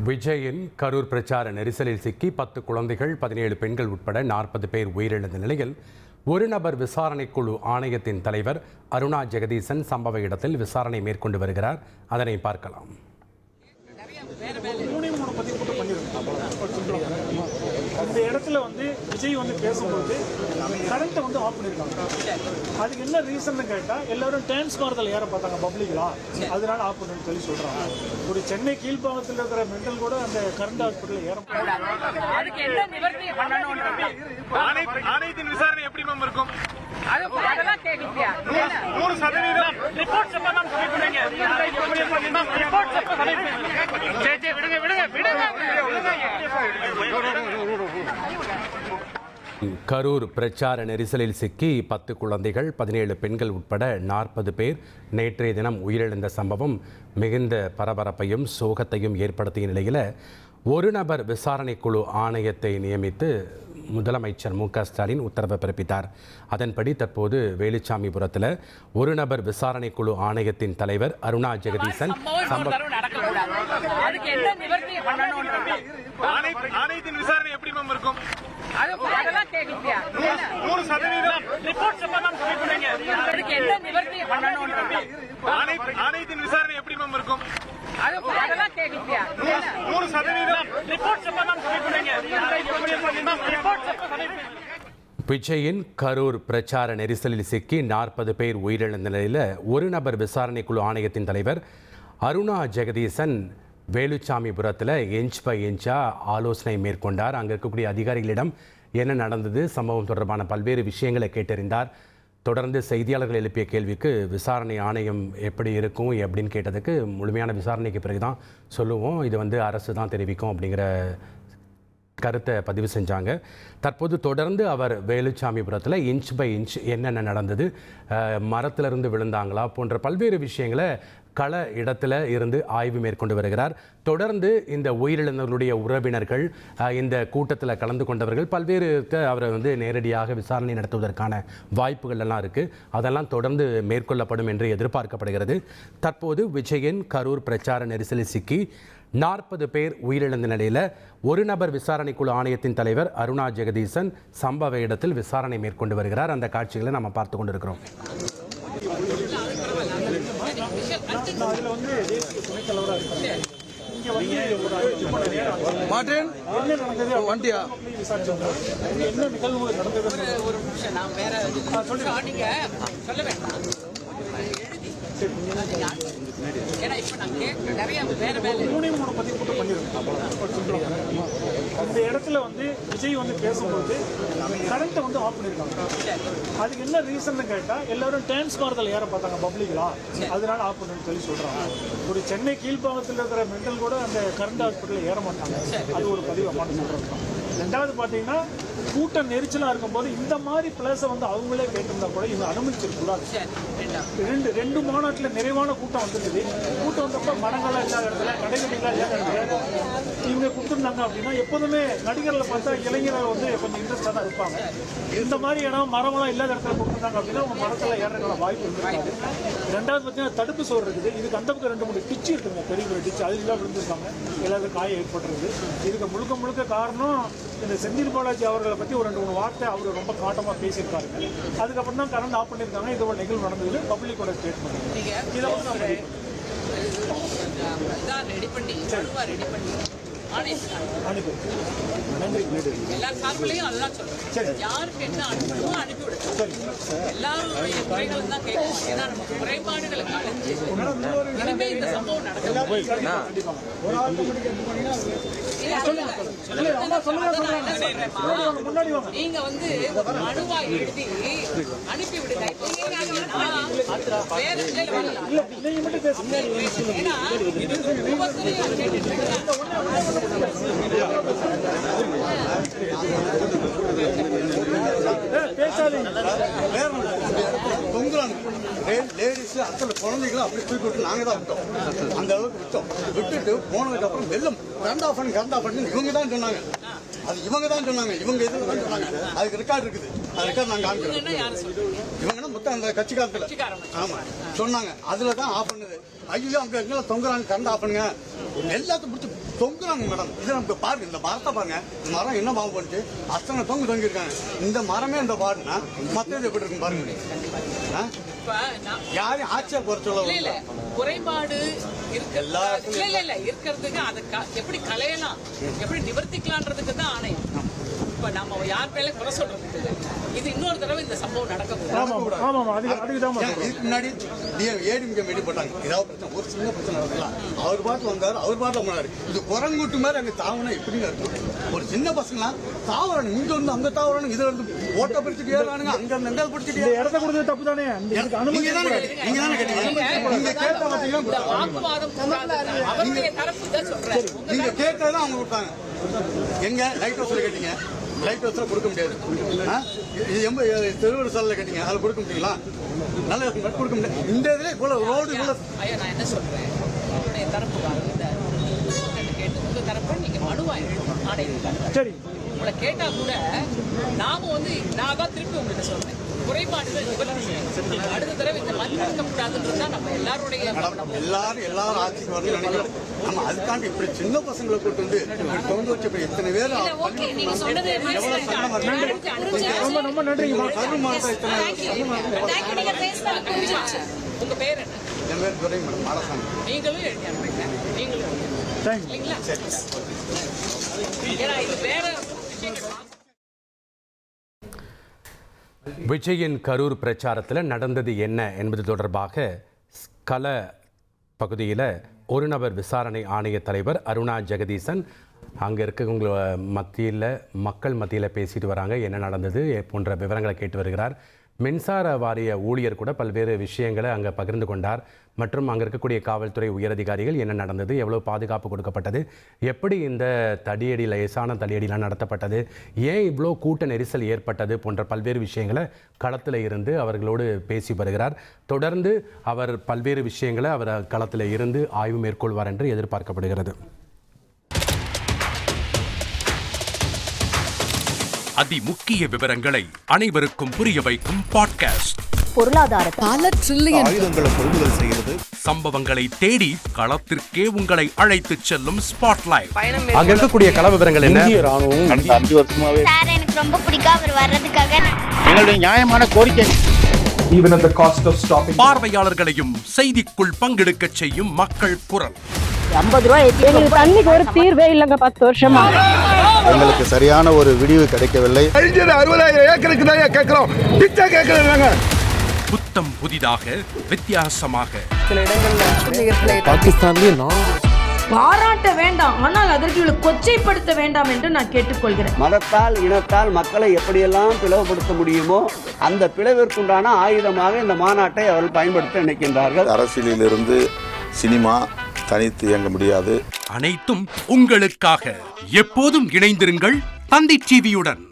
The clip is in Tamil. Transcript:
விஜயின் கரூர் பிரச்சார நெரிசலில் சிக்கி 10 குழந்தைகள் 17 பெண்கள் உட்பட 40 பேர் உயிரிழந்த நிலையில் ஒரு நபர் விசாரணைக்குழு ஆணையத்தின் தலைவர் அருணா ஜெகதீசன் சம்பவ இடத்தில் விசாரணை மேற்கொண்டு வருகிறார். அதனை பார்க்கலாம். அந்த இடத்துல விஜய் பேசும்போது கரண்ட்டை ஆஃப் பண்ணியிருக்காங்க. அதுக்கு என்ன ரீசன் கேட்டா எல்லாரும் டிரான்ஸ்ஃபார்மர்ல ஏற பார்த்தாங்க பப்ளிக்லா, அதனால ஆஃப் பண்ணுன்னு சொல்லி சொல்றாங்க. ஒரு சென்னை கீழ்பாகத்தில் இருக்கிற மெண்டல் கூட அந்த கரண்ட் ஹாஸ்பிட்டல் ஏற அதுக்கு என்ன நிவர்த்தி பண்ணணும்ன்றது ஆணையத்தின் விசாரணை எப்படி மேம் இருக்கும்? அதெல்லாம் கேட்கலையா? 100% ரிப்போர்ட்ஸ் எப்ப மேம் சொல்லிடுங்க? ரிப்போர்ட்ஸ் எப்ப சொல்லிடுங்க? சே விடுங்க. கரூர் பிரச்சார நெரிசலில் சிக்கி 10 குழந்தைகள் 17 பெண்கள் உட்பட 40 பேர் நேற்றைய தினம் உயிரிழந்த சம்பவம் மிகுந்த பரபரப்பையும் சோகத்தையும் ஏற்படுத்திய நிலையில் ஒரு நபர் விசாரணைக்குழு ஆணையத்தை நியமித்து முதலமைச்சர் மு க ஸ்டாலின் உத்தரவு பிறப்பித்தார். அதன்படி தற்போது வேலுச்சாமிபுரத்தில் ஒரு நபர் விசாரணைக்குழு ஆணையத்தின் தலைவர் அருணா ஜெகதீசன் ஆணையத்தின் விசாரணை எப்படி மேம் இருக்கும்? அதெல்லாம் கேட்கலையா? 100% ரிப்போர்ட்ஸ் எப்ப மேம் சொல்லிடுங்க? அதுக்கு என்ன நிவர்த்தி பண்ணணும்ன்றது ஆணையத்தின் விசாரணை எப்படி மேம் இருக்கும்? அதெல்லாம் கேட்கலையா? 100% ரிப்போர்ட்ஸ் எப்ப மேம் சொல்லிடுங்க? ரிப்போர்ட்ஸ் எப்ப சொல்லிடுங்க? விஜயின் கரூர் பிரச்சார நெரிசலில் சிக்கி 40 பேர் உயிரிழந்த நிலையில் ஒரு நபர் விசாரணைக்குழு ஆணையத்தின் தலைவர் அருணா ஜெகதீசன் வேலுச்சாமிபுரத்தில் இன்ச் பை இன்ச்சாக ஆலோசனை மேற்கொண்டார். அங்கே இருக்கக்கூடிய அதிகாரிகளிடம் என்ன நடந்தது, சம்பவம் தொடர்பான பல்வேறு விஷயங்களை கேட்டறிந்தார். தொடர்ந்து செய்தியாளர்கள் எழுப்பிய கேள்விக்கு விசாரணை ஆணையம் எப்படி இருக்கும் அப்படின்னு கேட்டதுக்கு முழுமையான விசாரணைக்கு பிறகு தான் சொல்லுவோம், இது அரசு தான் தெரிவிக்கும் அப்படிங்கிற கருத்தை பதிவு செஞ்சாங்க. தற்போது தொடர்ந்து அவர் வேலுச்சாமிபுரத்தில் இன்ச் பை இன்ச் என்னென்ன நடந்தது, மரத்திலிருந்து விழுந்தாங்களா போன்ற பல்வேறு விஷயங்களை கள இடத்துல இருந்து ஆய்வு மேற்கொண்டு வருகிறார். தொடர்ந்து இந்த உயிரிழந்தவர்களுடைய உறவினர்கள், இந்த கூட்டத்தில் கலந்து கொண்டவர்கள் பல்வேறு அவரை நேரடியாக விசாரணை நடத்துவதற்கான வாய்ப்புகள் எல்லாம் இருக்குது. அதெல்லாம் தொடர்ந்து மேற்கொள்ளப்படும் என்று எதிர்பார்க்கப்படுகிறது. தற்போது விஜயின் கரூர் பிரச்சார நெரிசலில் சிக்கி 40 பேர் உயிரிழந்த நிலையில் ஒரு நபர் விசாரணைக்குழு ஆணையத்தின் தலைவர் அருணா ஜெகதீசன் சம்பவ இடத்தில் விசாரணை மேற்கொண்டு வருகிறார். அந்த காட்சிகளை நம்ம பார்த்து கொண்டிருக்கிறோம். என்ன நிகழ்வு நடந்தது? ஒரு நிமிஷம் நான் வேற நீங்க சொல்ல வேண்டாம். ஏன்னா இப்ப நாங்க நிறைய வேற வேலை 3 பதிவு கூட்டம் பண்ணிருக்கோம். அந்த இடத்துல விஜய் பேசும்போது கரண்ட்டை ஆஃப் பண்ணியிருக்காங்க. அதுக்கு என்ன ரீசன் கேட்டா எல்லாரும் டிரான்ஸ்ஃபார்மர்ல ஏற பார்த்தாங்க பப்ளிக்லா, அதனால ஆஃப் பண்ணுன்னு சொல்லி சொல்றாங்க. ஒரு சென்னை கீழ்பாகத்தில் இருக்கிற மெண்டல் கூட அந்த கரண்ட் ஹாஸ்பிட்டல் ஏற மாட்டாங்க. அது ஒரு பதிவு அம்மான்னு சொல்றாங்க. ரெண்டாவது பார்த்தீங்கன்னா கூட்டம் நெரிச்சலாக இருக்கும்போது இந்த மாதிரி பிளேஸை அவங்களே கேட்டிருந்தா கூட இவங்க அனுமதிச்சிருக்கூடாது. ரெண்டு மாநாட்டில் நிறைவான கூட்டம் வந்துருக்குது. கூட்டம் வந்தப்போ மரங்கள்லாம் இல்லாத இடத்துல, கடைகள்லாம் இல்லாத இடத்துல இவங்க கொடுத்துருந்தாங்க அப்படின்னா எப்போதுமே நடிகர்களை பார்த்தா இளைஞர்கள் கொஞ்சம் இன்ட்ரெஸ்டாக தான் இருப்பாங்க. இந்த மாதிரி இடம் மரமெல்லாம் இல்லாத இடத்துல கொடுத்துருந்தாங்க அப்படின்னா அவங்க மரத்தில் ஏறதுக்கான வாய்ப்பு இருக்காது. ரெண்டாவது பார்த்தீங்கன்னா தடுப்பு சோறு இருக்குது. இதுக்கு அந்த பக்கம் 2-3 டிச்சு இருக்குங்க, பெரிய பெரிய டிச்சு, அது எல்லாம் விழுந்துருக்காங்க. எல்லாத்துக்கும் காயம் ஏற்பட்டுருது. இதுக்கு முழுக்க காரணம் இந்த செந்தில் பாலாஜி அவர்களை பற்றி ஒரு 2-3 வார்த்தை அவர் ரொம்ப காட்டமாக பேசியிருக்காரு. அதுக்கப்புறம் தான் கரண்ட் ஆஃப் பண்ணியிருக்காங்க. இது ஒரு நிகழ்வு நடந்தது. பப்ளிக்கோட ஸ்டேட்மெண்ட் இதை ரெடி பண்ணி அனுப்பி நன்றி. எல்லா சார்பிலையும் அதெல்லாம் சொல்றேன். யாருக்கு என்ன அனுப்பணுமோ அனுப்பிவிடுங்க. எல்லாருடைய குறைகளும் தான் கேட்கணும். ஏன்னா நமக்கு குறைபாடுகளுக்கு அழிஞ்சு இனிமே இந்த சம்பவம் நடக்கும். நீங்க மனுவா எழுதி அனுப்பி விடுங்க. லேடிஸ் அத்தனை குழந்தைகளும் அப்படி தூக்கி விட்டு நாங்கள் தான் விட்டோம். அந்த அளவுக்கு விட்டுட்டு போனதுக்கு அப்புறம் வெள்ளம் கரண்ட் ஆஃப் பண்ணி இவங்க தான் சொன்னாங்க. அது இவங்க தான் சொன்னாங்க. இவங்க எதுவும் தான் சொன்னாங்க. அதுக்கு ரெக்கார்டு இருக்குது. அது ரெக்கார்டு நாங்கள் காமிக்கிறோம். இவங்கன்னா மொத்தம் அந்த கட்சிக்காரத்தில் ஆமாம் சொன்னாங்க. அதில் தான் ஆஃப் பண்ணுது. ஐயோ அங்கே எங்கெல்லாம் தொங்குறாங்க, கரண்ட் ஆஃப் பண்ணுங்க, எல்லாத்தையும் பிடிச்சி தொங்குறாங்க மேடம். இதை நமக்கு பாருங்க, இந்த மரத்தை பாருங்க. இந்த மரம் என்ன பாவம் பண்ணிட்டு அத்தனை தொங்கி இருக்காங்க. இந்த மரமே இந்த பாடுனா மற்றது எப்படி இருக்கும் பாருங்க. யாரையும் ஆட்சியா குறைச்சல குறைபாடு இருக்கிறதுக்கு அதை எப்படி களையலாம், எப்படி நிவர்த்திக்கலான்றதுக்கு தான் ஆணையம். இப்ப நம்ம யார் மேல குறை சொல்றதுக்கு இது இன்னொரு தடவை இந்த சம்பவம் நடக்கக்கூடாது. இதுக்கு முன்னாடி ஏடிஎம்கே மீடி போட்டாங்க. ஏதாவது பிரச்சனை, ஒரு சின்ன பிரச்சனை நடக்கலாம், அவர் பாட்டு வந்தாரு, அவர் பாட்டில் போனாரு. இது குரங்குட்டு மாதிரி அங்க தாவனா எப்படிங்க இருக்கும்? ஒரு சின்ன பசங்களா தாவரணும், இங்க வந்து அங்க தாவரணும், இதுல இருந்து ஓட்ட பிடிச்சிட்டு ஏறானுங்க, அங்க இருந்து எங்க பிடிச்சிட்டு இடத்த கொடுத்தது தப்பு தானே. நீங்க தானே கேட்டீங்க. நீங்க கேட்ட பார்த்தீங்கன்னா வாக்குவாதம் அவருடைய தரப்பு தான் சொல்றேன். நீங்க கேட்டதான் அவங்க கொடுத்தாங்க. எங்க லைட் ஹவுஸ்ல கேட்டீங்க, லைட் ஹவுஸ்ல கொடுக்க முடியாது. இது திருவள்ளூர் சாலையில் கேட்டீங்க, அதில் கொடுக்க முடியுங்களா? நல்ல கொடுக்க முடியாது. இந்த இதுல இவ்வளவு ரோடு ஐயா நான் என்ன சொல்றேன், உங்களுடைய தரப்பு கேட்டு உங்க தரப்பு நீங்க மனுவா எழுதணும் ஆணையம். சரி, உங்களை கேட்டா கூட நாம நான் தான் திருப்பி உங்கள்கிட்ட சொல்றேன், குறைபாடுகள் நிவர்த்தி செய்யணும். அடுத்த தடவை இந்த மாதிரி நடக்கக்கூடாதுன்றது தான் நம்ம எல்லாருடைய எல்லாரும் ஆட்சிக்கு வரணும்னு நினைக்கிறோம். நம்ம அதுக்காண்டி இப்படி சின்ன பசங்களை கூட்டு வந்து தொங்க வச்சு இப்ப எத்தனை பேர் ரொம்ப நன்றிங்கம்மா. உங்க பேர் என்ன? என் பேர் துரை மேடம், மாலசாமி. நீங்களும் எழுதி அனுப்புங்க. நீங்களும் இல்லைங்களா? ஏன்னா இது வேற விஷயங்கள். விஜயின் கரூர் பிரச்சாரத்தில் நடந்தது என்ன என்பது தொடர்பாக கள பகுதியில் ஒரு நபர் விசாரணை ஆணைய தலைவர் அருணா ஜெகதீசன் அங்கே இருக்கவங்க மத்தியில் மக்கள் மத்தியில் பேசிட்டு வராங்க. என்ன நடந்தது போன்ற விவரங்களை கேட்டு வருகிறார். மின்சார வாரிய ஊழியர் கூட பல்வேறு விஷயங்களை அங்கே பகிர்ந்து கொண்டார். மற்றும் அங்கே இருக்கக்கூடிய காவல்துறை உயரதிகாரிகள் என்ன நடந்தது, எவ்வளோ பாதுகாப்பு கொடுக்கப்பட்டது, எப்படி இந்த தடியடி லேசான தடியடிலாம் நடத்தப்பட்டது, ஏன் இவ்வளோ கூட்ட நெரிசல் ஏற்பட்டது போன்ற பல்வேறு விஷயங்களை களத்தில் இருந்து அவர்களோடு பேசி வருகிறார். தொடர்ந்து அவர் பல்வேறு விஷயங்களை அவர் களத்தில் இருந்து ஆய்வு மேற்கொள்வார் என்று எதிர்பார்க்கப்படுகிறது. அதிமுக்கிய விவரங்களை அனைவருக்கும் புரிய வைக்கும் பாட்காஸ்ட். பொருளாதார பல ட்ரில்லியன் ஆயுதங்களை கொள்முதல் செய்கிறது. சம்பவங்களை தேடி களத்திற்கே உங்களை அழைத்துச் செல்லும் ஸ்பாட்லைட். அங்க இருக்கக்கூடிய கள விவரங்கள் என்ன? கடந்த 5 வருஷமாவே சார் எனக்கு ரொம்ப பிடிக்கும் அவர் வர்றதுக்காக. எங்களுடைய நியாயமான கோரிக்கை. Even at the cost of stopping. பார்வையாளர்களையும் செய்திக்குள் பங்கெடுக்க செய்யும் மக்கள் குரல். 50 ரூபாய் எங்களுக்கு தண்ணிக்கு ஒரு தீர்வே இல்லங்க 10 வருஷமா. எங்களுக்கு சரியான ஒரு விடிவு கிடைக்கவில்லை. 60,000 ஏக்கருக்கு தான் கேட்கிறோம், பிச்சை கேட்கறாங்க. புத்தம் புதிதாக வித்தியாசமாக பாகிஸ்தான்லயே பாராட்ட வேண்டாம், ஆனால் அதற்கு கொச்சைப்படுத்த வேண்டாம் என்று நான் கேட்டுக்கொள்கிறேன். மதத்தால் இனத்தால் மக்களை எப்படியெல்லாம் பிளவுபடுத்த முடியுமோ அந்த பிளவிற்குண்டான ஆயுதமாக இந்த மாநாட்டை அவர்கள் பயன்படுத்த நினைக்கின்றார்கள். அரசியலிலிருந்து சினிமா தனித்து இயங்க முடியாது. அனைத்தும் உங்களுக்காக. எப்போதும் இணைந்திருங்கள் தந்தி டிவியுடன்.